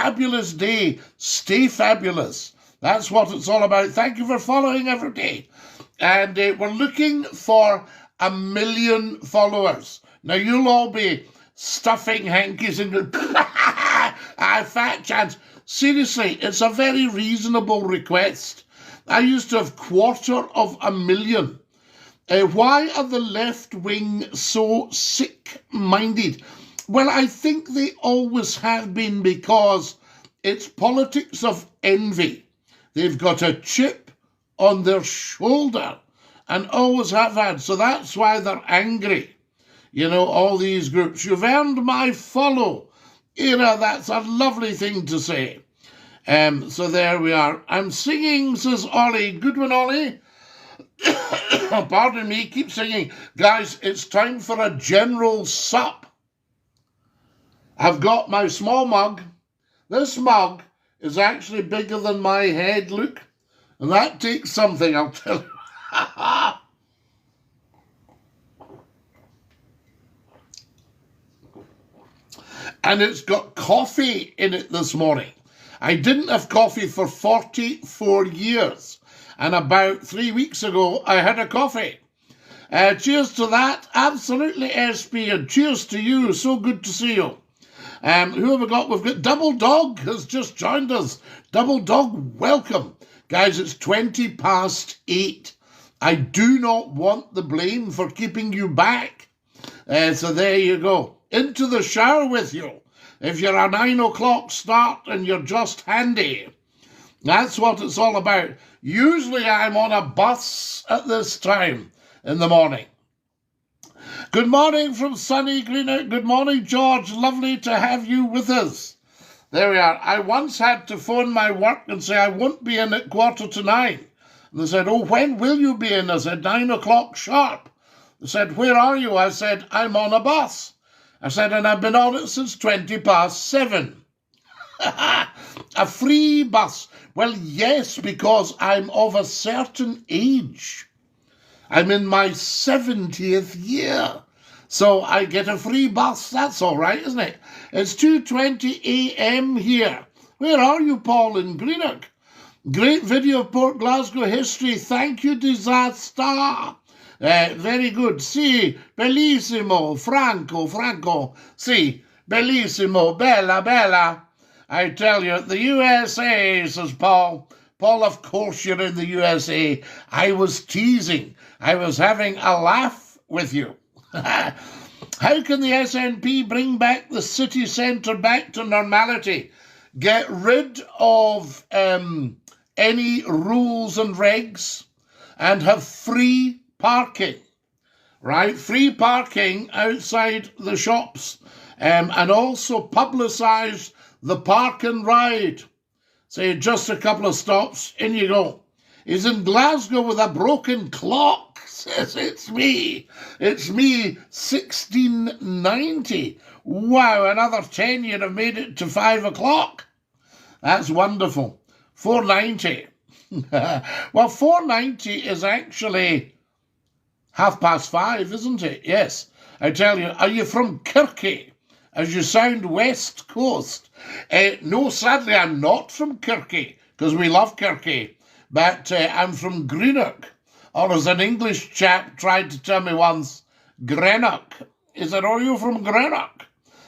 fabulous day. Stay fabulous. That's what it's all about. Thank you for following every day. And we're looking for 1 million followers. Now, you'll all be stuffing hankies and going, fat chance. Seriously, it's a very reasonable request. I used to have 250,000. Why are the left wing so sick-minded? Well, I think they always have been, because it's politics of envy. They've got a chip on their shoulder and always have had. So that's why they're angry. You know, all these groups. You've earned my follow. You know, that's a lovely thing to say. So there we are. I'm singing, says Ollie. Good one, Ollie. Pardon me, keep singing. Guys, it's time for a general sup. I've got my small mug. This mug is actually bigger than my head, look. And that takes something, I'll tell you. And it's got coffee in it this morning. I didn't have coffee for 44 years. And about 3 weeks ago, I had a coffee. Cheers to that. Absolutely, SP. And cheers to you. So good to see you. Who have we got? We've got Double Dog has just joined us. Double Dog, welcome. Guys, it's 8:20. I do not want the blame for keeping you back. So there you go. Into the shower with you. If you're a 9 o'clock start and you're just handy. That's what it's all about. Usually I'm on a bus at this time in the morning. Good morning from sunny Greenock. Good morning, George. Lovely to have you with us. There we are. I once had to phone my work and say I won't be in at 9:15. And they said, oh, when will you be in? I said, 9 o'clock sharp. They said, where are you? I said, I'm on a bus. I said, and I've been on it since 7:20. A free bus. Well, yes, because I'm of a certain age. I'm in my 70th year. So I get a free bus. That's all right, isn't it? It's 2:20 a.m. here. Where are you, Paul, in Greenock? Great video of Port Glasgow history. Thank you, Disaster. Very good. Si, bellissimo. Franco. Si, bellissimo. Bella. I tell you, the USA, says Paul. Paul, of course you're in the USA. I was teasing. I was having a laugh with you. How can the SNP bring back the city centre back to normality? Get rid of any rules and regs and have free parking, right? Free parking outside the shops and also publicise the park and ride. Say just a couple of stops, in you go. He's in Glasgow with a broken clock. Says it's me, 1690. Wow, another 10 you'd have made it to 5 o'clock. That's wonderful. 490. Well, 490 is actually 5:30, isn't it? Yes. I tell you, are you from Kirky? As you sound West Coast. No, sadly, I'm not from Kirky, because we love Kirky. But I'm from Greenock. Or as an English chap tried to tell me once, Greenock. Is it, are you from Greenock?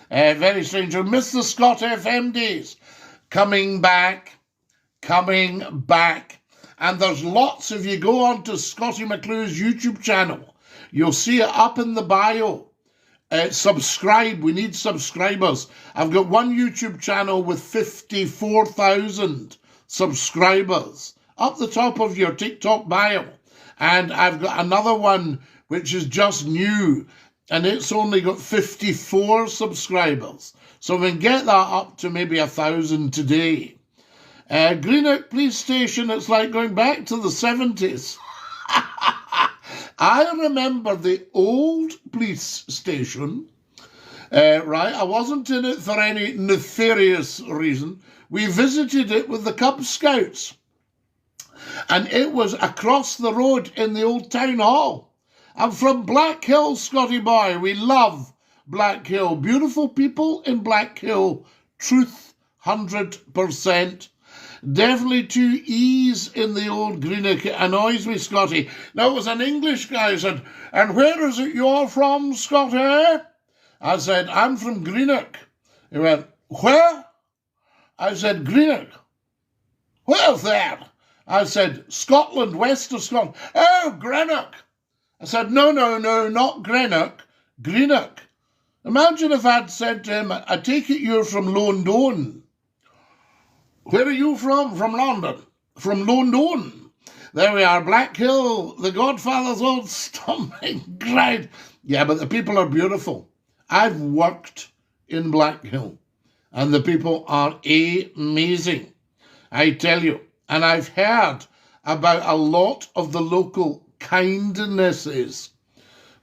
Very strange. I miss the Scott FM days. Coming back. And there's lots, if you go on to Scottie McClue's YouTube channel, you'll see it up in the bio. Subscribe. We need subscribers. I've got one YouTube channel with 54,000 subscribers up the top of your TikTok bio. And I've got another one which is just new, and it's only got 54 subscribers. So we can get that up to maybe 1,000 today. Greenock Police Station, it's like going back to the 70s. I remember the old police station, right? I wasn't in it for any nefarious reason. We visited it with the Cub Scouts. And it was across the road in the old town hall. I'm from Black Hill, Scotty boy. We love Black Hill. Beautiful people in Black Hill. Truth 100%. Definitely two E's in the old Greenock. It annoys me, Scottie. Now, it was an English guy who said, "And where is it you're from, Scottie?" I said, "I'm from Greenock." He went, "Where?" I said, "Greenock." "Where's that?" I said, "Scotland, west of Scotland." "Oh, Greenock." I said, no, not Greenock, Greenock. Imagine if I'd said to him, "I take it you're from London." "Where are you from?" "From London." "From London." There we are, Black Hill, the Godfather's old stomping ground. Yeah, but the people are beautiful. I've worked in Black Hill, and the people are amazing, I tell you. And I've heard about a lot of the local kindnesses.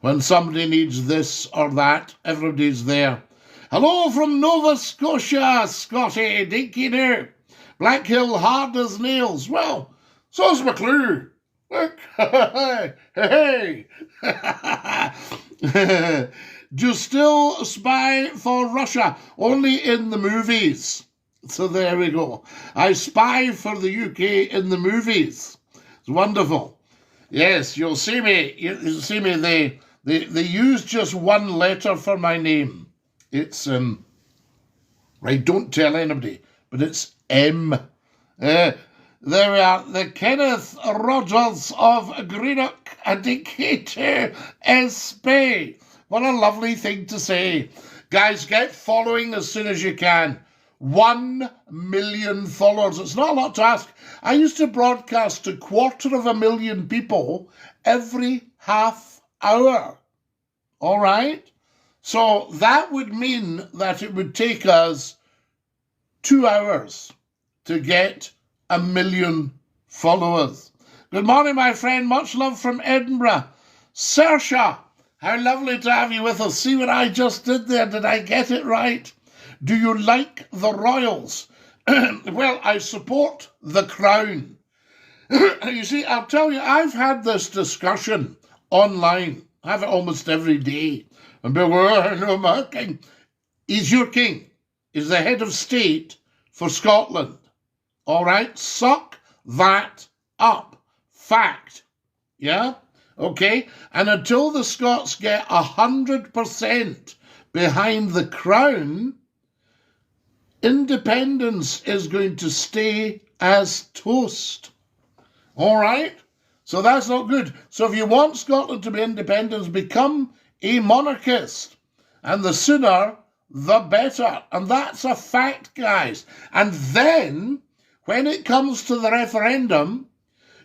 When somebody needs this or that, everybody's there. Hello from Nova Scotia, Scottie, Dinky-Doo. Black Hill hard as nails. Well, so's McClue. Look, hey. Do you still spy for Russia? Only in the movies. So there we go. I spy for the UK in the movies. It's wonderful. Yes, you'll see me. You'll see me. They use just one letter for my name. It's I don't tell anybody, but it's M. There we are. The Kenneth Rogers of Greenock and Dinky-Doo SP. What a lovely thing to say. Guys, get following as soon as you can. 1 million followers. It's not a lot to ask. I used to broadcast to 250,000 people every half hour. All right? So that would mean that it would take us 2 hours to get 1 million followers. Good morning, my friend. Much love from Edinburgh. Saoirse, how lovely to have you with us. See what I just did there? Did I get it right? Do you like the Royals? Well, I support the Crown. You see, I'll tell you, I've had this discussion online. I have it almost every day. And people go, "Oh, no, my king." He's your king. He's the head of state for Scotland. All right? Suck that up. Fact. Yeah? Okay? And until the Scots get 100% behind the Crown, independence is going to stay as toast. All right? So that's not good. So if you want Scotland to be independent, become a monarchist. And the sooner, the better. And that's a fact, guys. And then, when it comes to the referendum,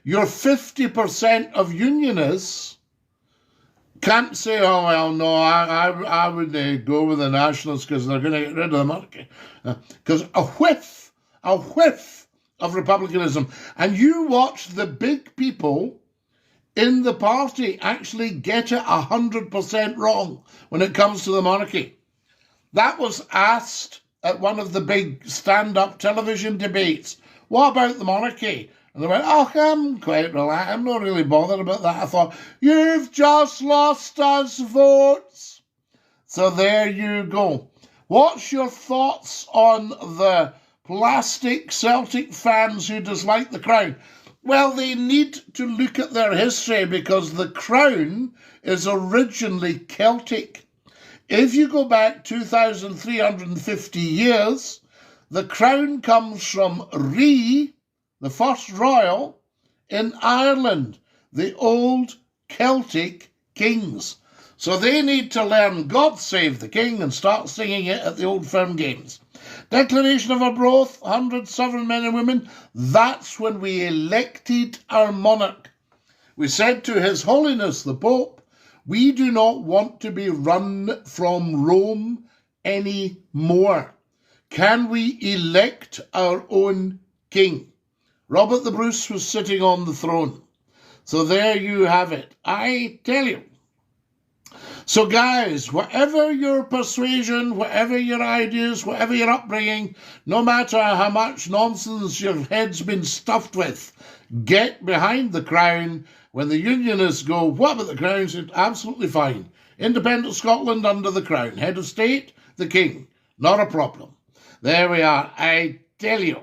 your 50% of unionists can't say, "Oh, well, no, I would go with the Nationalists because they're going to get rid of the monarchy." Because a whiff of republicanism. And you watch the big people in the party actually get it 100% wrong when it comes to the monarchy. That was asked at one of the big stand-up television debates. What about the monarchy? And they went, "Oh, I'm quite relaxed. I'm not really bothered about that." I thought, you've just lost us votes. So there you go. What's your thoughts on the plastic Celtic fans who dislike the Crown? Well, they need to look at their history because the Crown is originally Celtic. If you go back 2,350 years, the Crown comes from Ree, the first royal, in Ireland, the old Celtic kings. So they need to learn God Save the King and start singing it at the Old Firm Games. Declaration of Arbroath, 100 sovereign men and women. That's when we elected our monarch. We said to His Holiness the Pope, we do not want to be run from Rome anymore. Can we elect our own king? Robert the Bruce was sitting on the throne. So there you have it. I tell you. So guys, whatever your persuasion, whatever your ideas, whatever your upbringing, no matter how much nonsense your head's been stuffed with, get behind the Crown. When the Unionists go, what about the Crown? It's absolutely fine. Independent Scotland under the Crown. Head of state, the King. Not a problem. There we are, I tell you.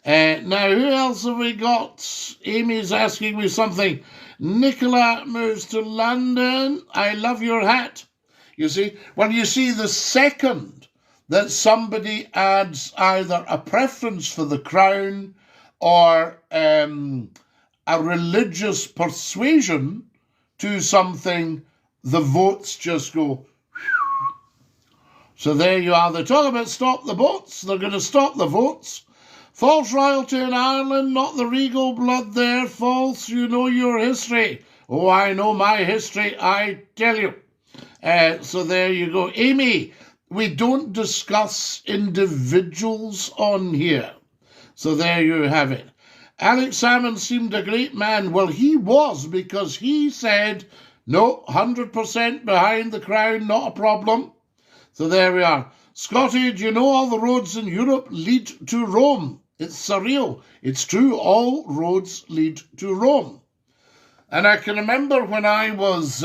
Now, who else have we got? Amy's asking me something. Nicola moves to London. I love your hat. You see, well, you see, the second that somebody adds either a preference for the crown or a religious persuasion to something, the votes just go. So there you are. They talk about stop the boats. They're going to stop the votes. False royalty in Ireland, not the regal blood there. False, you know your history. Oh, I know my history, I tell you. So there you go. Amy, we don't discuss individuals on here. So there you have it. Alex Salmon seemed a great man. Well, he was, because he said, no, 100% behind the crown, not a problem. So there we are. Scottie, do you know all the roads in Europe lead to Rome? It's surreal. It's true, all roads lead to Rome. And I can remember when I was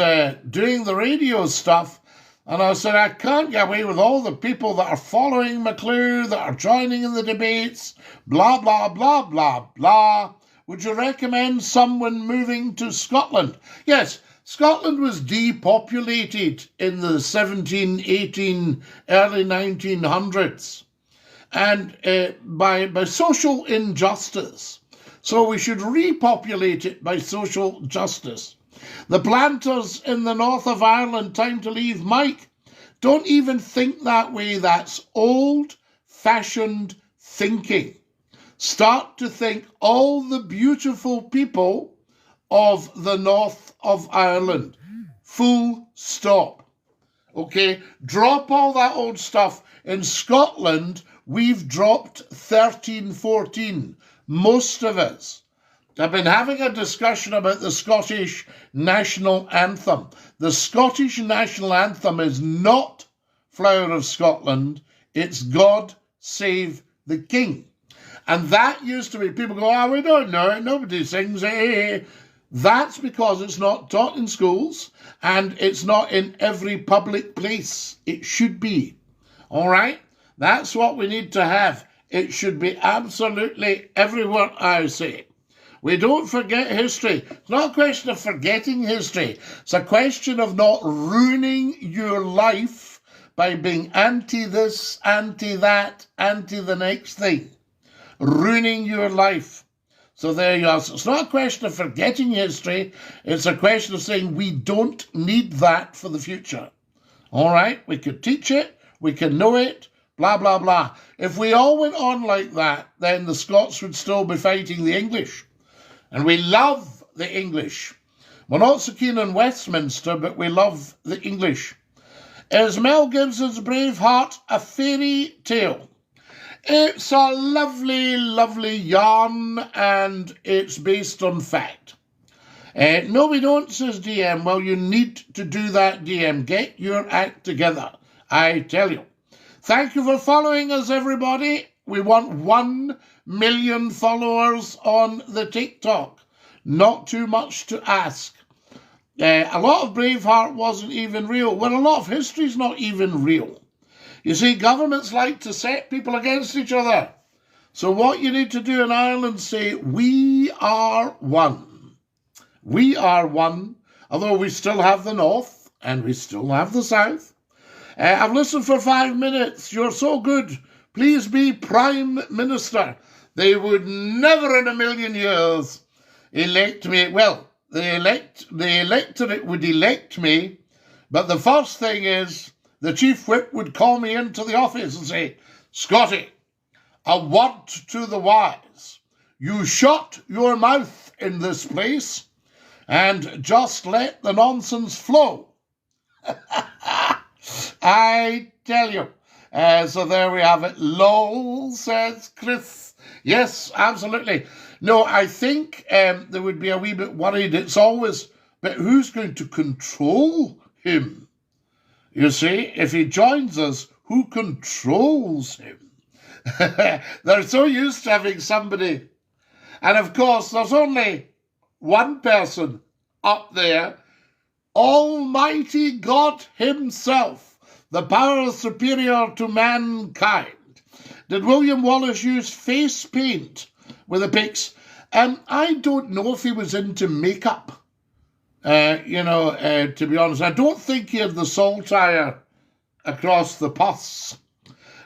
doing the radio stuff, and I said, I can't get away with all the people that are following McClue, that are joining in the debates, blah, blah, blah, blah, blah. Would you recommend someone moving to Scotland? Yes, Scotland was depopulated in the 1718, early 1900s, and by social injustice. So we should repopulate it by social justice. The planters in the north of Ireland, time to leave. Mike, don't even think that way. That's old-fashioned thinking. Start to think all the beautiful people of the north of Ireland. Full stop. Okay? Drop all that old stuff. In Scotland, we've dropped 13, 14. Most of us. I've been having a discussion about the Scottish national anthem. The Scottish national anthem is not Flower of Scotland. It's God Save the King. And that used to be, people go, oh, we don't know it. Nobody sings it. That's because it's not taught in schools and it's not in every public place. It should be. All right? That's what we need to have. It should be absolutely everywhere, I say. We don't forget history. It's not a question of forgetting history. It's a question of not ruining your life by being anti this, anti that, anti the next thing. Ruining your life. So there you are. So it's not a question of forgetting history. It's a question of saying we don't need that for the future. All right? We could teach it. We can know it. Blah, blah, blah. If we all went on like that, then the Scots would still be fighting the English. And we love the English. We're not so keen on Westminster, but we love the English. Is Mel Gibson's Braveheart a fairy tale? It's a lovely, lovely yarn, and it's based on fact. No, we don't, says DM. Well, you need to do that, DM. Get your act together, I tell you. Thank you for following us, everybody. We want 1 million followers on the TikTok. Not too much to ask. A lot of Braveheart wasn't even real. Well, a lot of history's not even real. You see, governments like to set people against each other. So what you need to do in Ireland, say, we are one. We are one, although we still have the North and we still have the South. I've listened for 5 minutes. You're so good. Please be Prime Minister. They would never in a million years elect me. Well, the electorate would elect me, but the first thing is the Chief Whip would call me into the office and say, Scottie, a word to the wise. You shut your mouth in this place and just let the nonsense flow. I tell you. So there we have it. Lol, says Chris. Yes, absolutely. No, I think they would be a wee bit worried. It's always, but who's going to control him? You see, if he joins us, who controls him? They're so used to having somebody. And of course, there's only one person up there, Almighty God himself, the power superior to mankind. Did William Wallace use face paint with the pics? I don't know if he was into makeup. To be honest, I don't think he had the saltire across the pus.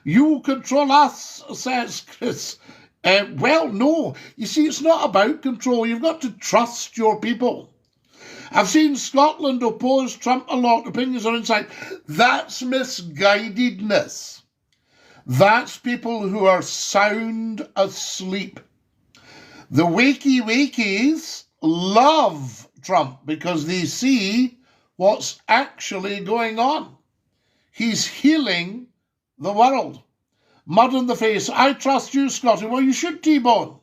You control us, says Chris. Well, no. You see, it's not about control. You've got to trust your people. I've seen Scotland oppose Trump a lot. Opinions are inside. That's misguidedness. That's people who are sound asleep. The wakey-wakies love Trump because they see what's actually going on. He's healing the world. Mud in the face. I trust you, Scottie. Well, you should, T-Bone,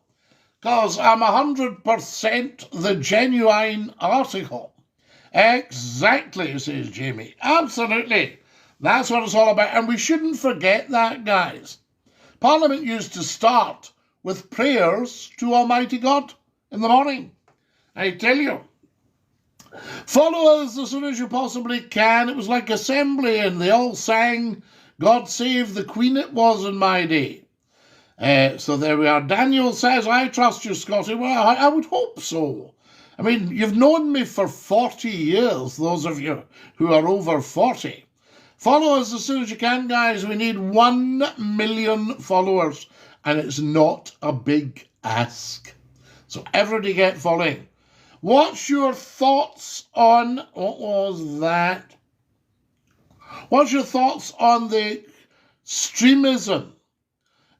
because I'm 100% the genuine article. Exactly, says Jamie. Absolutely. That's what it's all about. And we shouldn't forget that, guys. Parliament used to start with prayers to Almighty God in the morning. I tell you. Follow us as soon as you possibly can. It was like assembly, and they all sang, God Save the Queen it was in my day. So there we are. Daniel says, I trust you, Scottie. Well, I would hope so. I mean, you've known me for 40 years, those of you who are over 40. Follow us as soon as you can, guys. We need 1 million followers, and it's not a big ask. So everybody get following. What's your thoughts on, what was that? What's your thoughts on the extremism?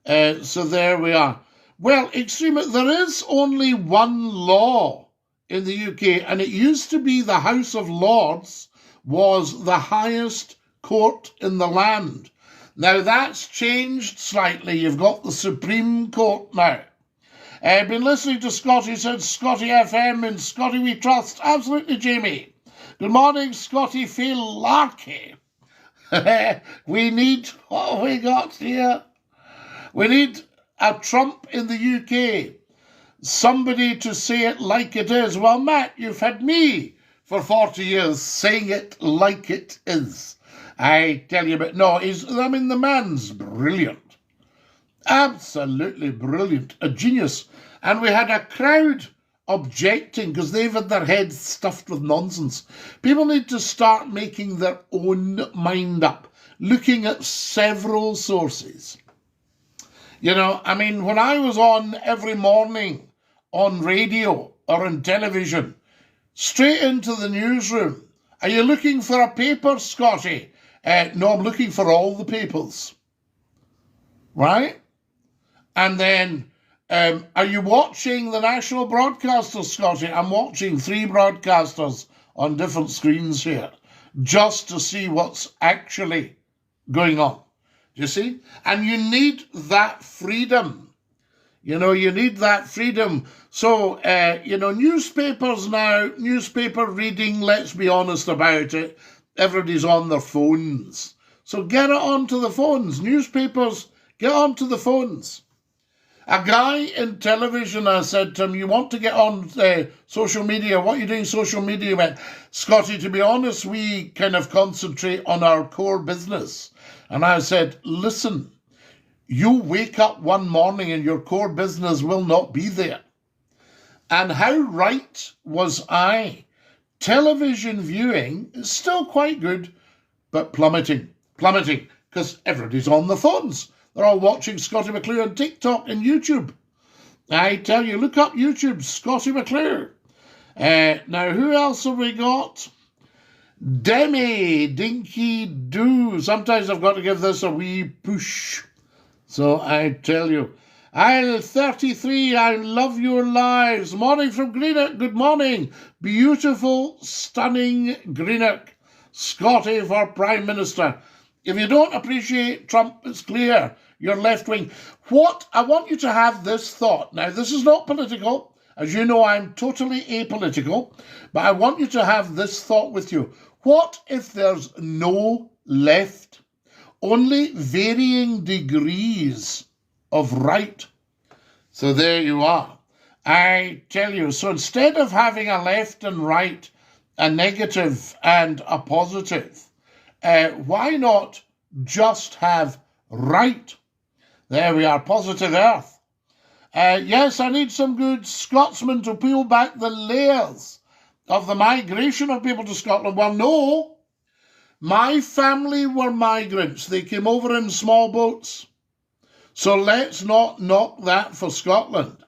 So there we are. Well, there is only one law in the UK, and it used to be the House of Lords was the highest court in the land. Now that's changed slightly. You've got the Supreme Court now. I've been listening to Scottie, said Scottie FM and Scottie We Trust. Absolutely, Jamie. Good morning, Scottie Phil Larky. We need, what have we got here? We need a Trump in the UK. Somebody to say it like it is. Well, Matt, you've had me for 40 years saying it like it is. I tell you, but no, the man's brilliant. Absolutely brilliant. A genius. And we had a crowd objecting because they've had their heads stuffed with nonsense. People need to start making their own mind up, looking at several sources. When I was on every morning on radio or on television, straight into the newsroom. Are you looking for a paper, Scottie? No, I'm looking for all the papers. Right? And then, are you watching the national broadcasters, Scottie? I'm watching 3 broadcasters on different screens here, just to see what's actually going on. Do you see? And you need that freedom. You need that freedom. So, newspapers now, newspaper reading, let's be honest about it, everybody's on their phones. So get it onto the phones. Newspapers, get onto the phones. A guy in television, I said to him, you want to get on social media? What are you doing social media? He went, Scottie, to be honest, we kind of concentrate on our core business. And I said, listen, you wake up one morning and your core business will not be there. And how right was I? Television viewing is still quite good, but plummeting, because everybody's on the phones. They're all watching Scottie McClue on TikTok and YouTube. I tell you, look up YouTube, Scottie McClue. Now, who else have we got? Demi, Dinky-Doo. Sometimes I've got to give this a wee push. So I tell you. I'll 33, I love your lives. Morning from Greenock. Good morning. Beautiful, stunning Greenock. Scottie for Prime Minister. If you don't appreciate Trump, it's clear you're left-wing. I want you to have this thought. Now, this is not political. As you know, I'm totally apolitical. But I want you to have this thought with you. What if there's no left? Only varying degrees of right. So there you are. I tell you, so instead of having a left and right, a negative and a positive, why not just have right? There we are, positive Earth. Yes, I need some good Scotsmen to peel back the layers of the migration of people to Scotland. Well, no, my family were migrants. They came over in small boats. So let's not knock that for Scotland.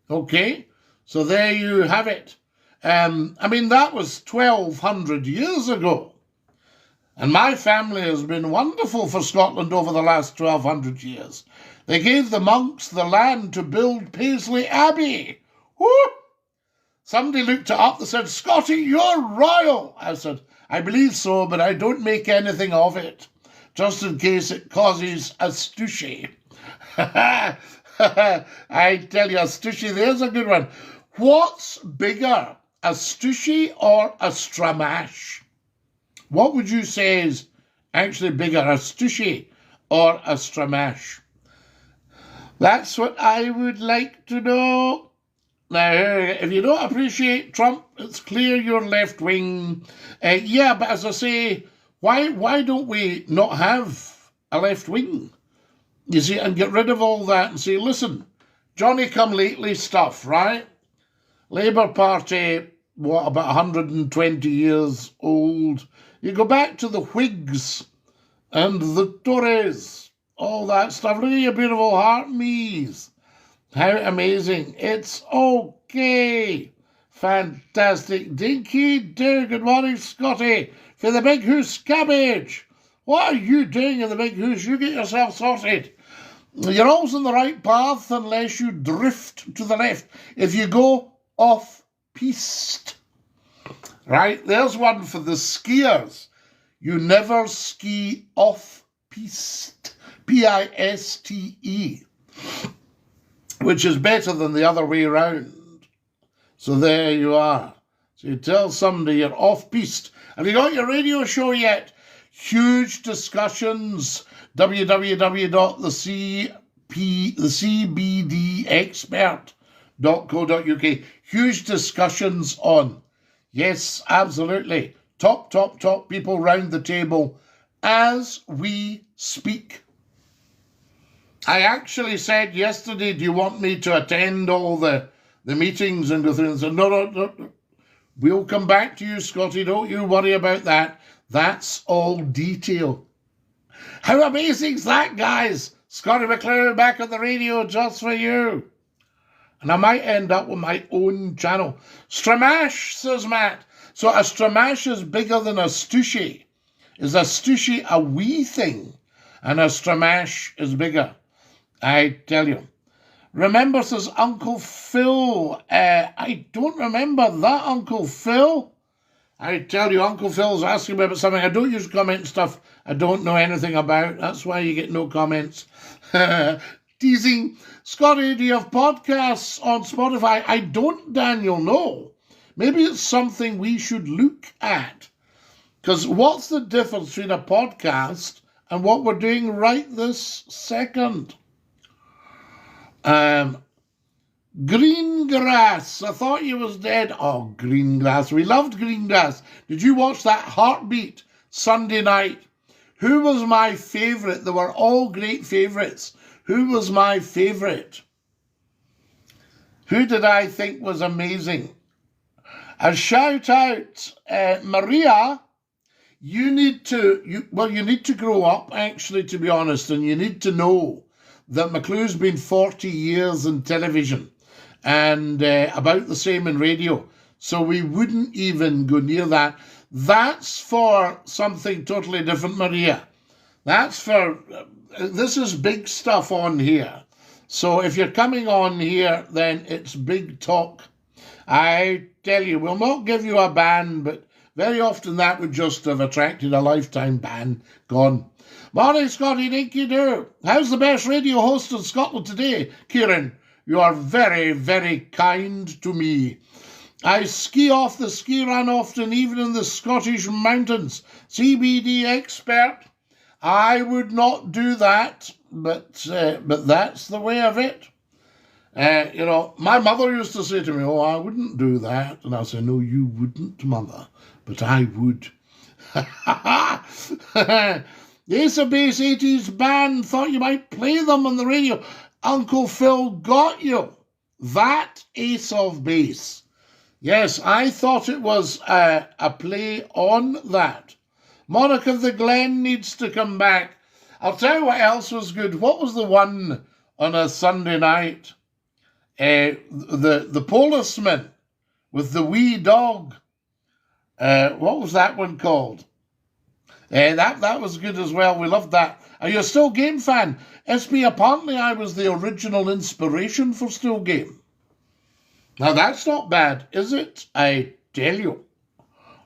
Okay? So there you have it. I mean, that was 1,200 years ago. And my family has been wonderful for Scotland over the last 1,200 years. They gave the monks the land to build Paisley Abbey. Woo! Somebody looked it up and said, "Scottie, you're royal." I said, "I believe so, but I don't make anything of it, just in case it causes a stooshy." I tell you, a stooshy, there's a good one. What's bigger, a stooshy or a stramash? What would you say is actually bigger, a stooshy or a stramash? That's what I would like to know. Now, if you don't appreciate Trump, it's clear you're left-wing. Yeah, but as I say, why don't we not have a left-wing? You see, and get rid of all that and say, listen, Johnny-come-lately stuff, right? Labour Party, what, about 120 years old. You go back to the Whigs and the Tories, all that stuff. Look at your beautiful heart, me's. How amazing. It's okay. Fantastic. Dinky-Doo. Good morning, Scottie. For the Big Hoose Cabbage. What are you doing in the Big Hoose? You get yourself sorted. You're always on the right path unless you drift to the left. If you go off-piste. Right, there's one for the skiers. You never ski off-piste. P-I-S-T-E. Which is better than the other way round. So there you are. So you tell somebody you're off-piste. Have you got your radio show yet? Huge discussions. www.thecbdexpert.co.uk. Huge discussions on. Yes, absolutely. Top people round the table as we speak. I actually said yesterday, do you want me to attend all the meetings and go through? And said, no. We'll come back to you, Scottie. Don't you worry about that. That's all detail. How amazing is that, guys? Scottie McClue back on the radio just for you. And I might end up with my own channel. Stramash, says Matt. So a stramash is bigger than a stooshy. Is a stooshy a wee thing? And a stramash is bigger. I tell you. Remember, says Uncle Phil. I don't remember that, Uncle Phil. I tell you, Uncle Phil's asking me about something. I don't use comment stuff I don't know anything about. That's why you get no comments. Teasing. Scottie, do you have podcasts on Spotify? I don't, Daniel, no. Maybe it's something we should look at. Because what's the difference between a podcast and what we're doing right this second? Green grass. I thought you was dead. Oh, green grass. We loved green grass. Did you watch that Heartbeat Sunday night? Who was my favourite? They were all great favourites. Who was my favourite? Who did I think was amazing? A shout out, Maria. You need to grow up, actually, to be honest, and you need to know that McClue's been 40 years in television and about the same in radio. So we wouldn't even go near that. That's for something totally different, Maria. That's for, this is big stuff on here. So if you're coming on here, then it's big talk. I tell you, we'll not give you a ban, but very often that would just have attracted a lifetime ban. Gone. Morning, Scottie, Dinky-Doo. How's the best radio host in Scotland today? Kieran, you are very, very kind to me. I ski off the ski run often, even in the Scottish mountains. CBD expert. I would not do that, but that's the way of it. My mother used to say to me, "Oh, I wouldn't do that." And I said, "No, you wouldn't, Mother, but I would." The Ace of Base 80s band thought you might play them on the radio. Uncle Phil got you. That Ace of Base. Yes, I thought it was a play on that. Monarch of the Glen needs to come back. I'll tell you what else was good. What was the one on a Sunday night? The policeman with the wee dog. What was that one called? That was good as well. We loved that. Are you a Still Game fan? SB, apparently I was the original inspiration for Still Game. Now that's not bad, is it? I tell you.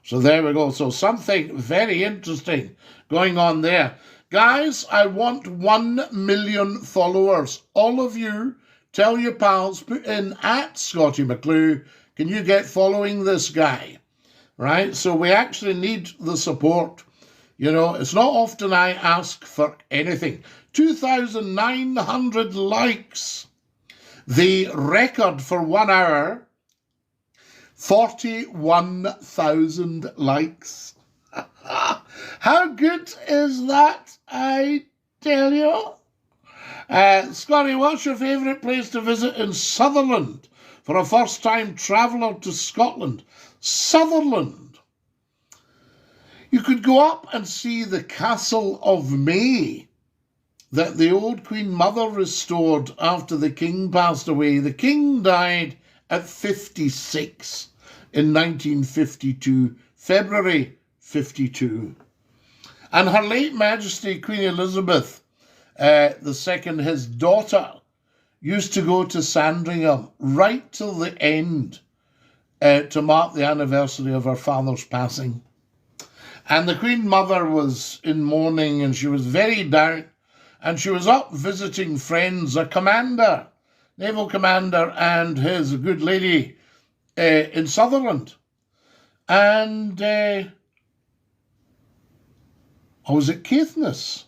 So there we go. So something very interesting going on there. Guys, I want 1 million followers. All of you, tell your pals, put in at Scottie McClue. Can you get following this guy? Right? So we actually need the support. You know, it's not often I ask for anything. 2,900 likes. The record for 1 hour, 41,000 likes. How good is that, I tell you? Scotty, what's your favourite place to visit in Sutherland for a first-time traveller to Scotland? Sutherland. You could go up and see the Castle of May that the old Queen Mother restored after the King passed away. The King died at 56 in 1952, February 52. And Her late Majesty Queen Elizabeth II, his daughter, used to go to Sandringham right till the end to mark the anniversary of her father's passing. And the Queen Mother was in mourning and she was very down. And she was up visiting friends, a commander, naval commander, and his good lady in Sutherland. And, was it Caithness?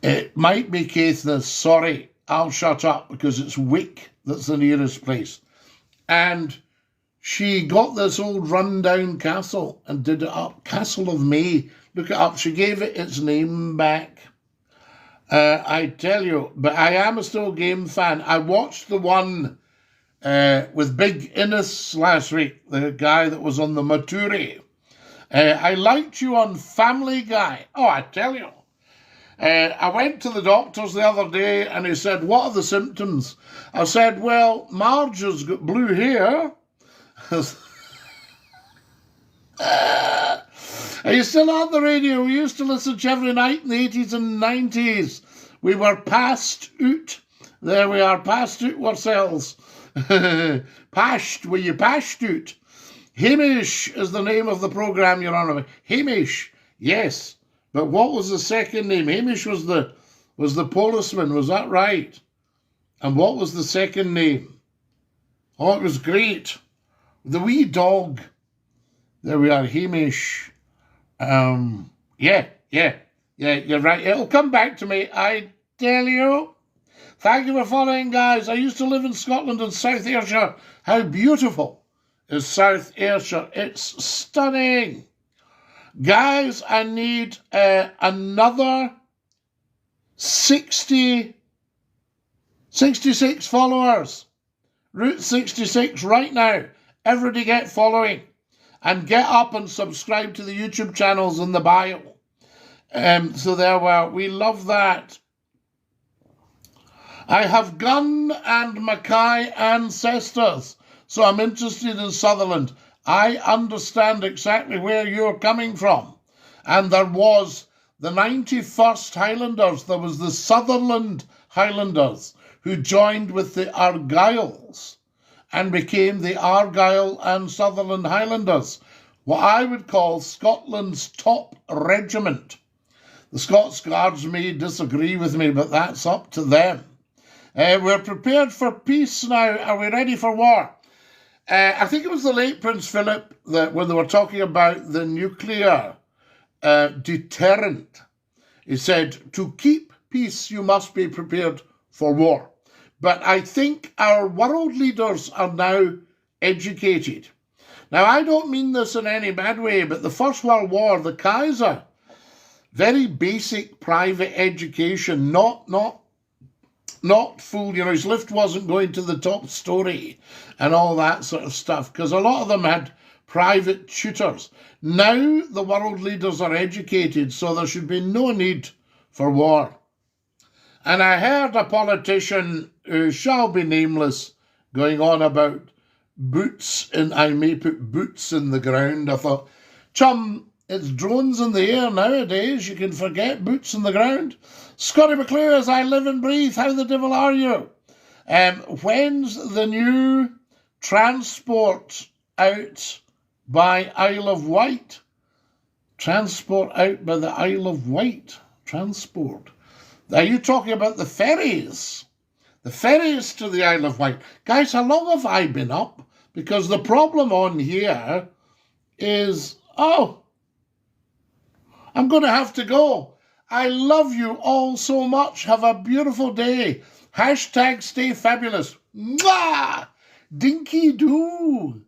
It might be Caithness, sorry, I'll shut up because it's Wick that's the nearest place. And she got this old rundown castle and did it up, Castle of May. Look it up, she gave it its name back. I tell you, but I am a Still Game fan. I watched the one with Big Innes last week, the guy that was on the Maturi. I liked you on Family Guy. Oh, I tell you. I went to the doctors the other day and he said, what are the symptoms? I said, well, Marge has got blue hair. Are you still on the radio? We used to listen to every night in the 80s and 90s. We were past out. There we are, past out ourselves. Past, were you past out? Hamish is the name of the programme you're on about. Hamish, yes. But what was the second name? Hamish was the policeman, was that right? And what was the second name? Oh, it was great. The wee dog. There we are, Hamish. Yeah, you're right. It'll come back to me, I tell you. Thank you for following, guys. I used to live in Scotland and South Ayrshire. How beautiful is South Ayrshire? It's stunning. Guys, I need another 66 followers. Route 66 right now. Everybody get following. And get up and subscribe to the YouTube channels in the bio. So there we are. We love that. I have Gun and Mackay ancestors, so I'm interested in Sutherland. I understand exactly where you're coming from. And there was the 91st Highlanders. There was the Sutherland Highlanders who joined with the Argylls and became the Argyll and Sutherland Highlanders, what I would call Scotland's top regiment. The Scots Guards may disagree with me, but that's up to them. We're prepared for peace now. Are we ready for war? I think it was the late Prince Philip that when they were talking about the nuclear deterrent, he said, to keep peace, you must be prepared for war. But I think our world leaders are now educated. Now, I don't mean this in any bad way, but the First World War, the Kaiser, very basic private education, not full, his lift wasn't going to the top story and all that sort of stuff, because a lot of them had private tutors. Now the world leaders are educated, so there should be no need for war. And I heard a politician who shall be nameless going on about boots, and I may put boots in the ground. I thought, chum, it's drones in the air nowadays. You can forget boots in the ground. Scottie McClue, as I live and breathe, how the devil are you? When's the new transport out by Isle of Wight? Transport out by the Isle of Wight. Transport. Are you talking about the ferries? The ferries to the Isle of Wight. Guys, how long have I been up? Because the problem on here is, I'm going to have to go. I love you all so much. Have a beautiful day. # stay fabulous. Mwah! Dinky-Doo.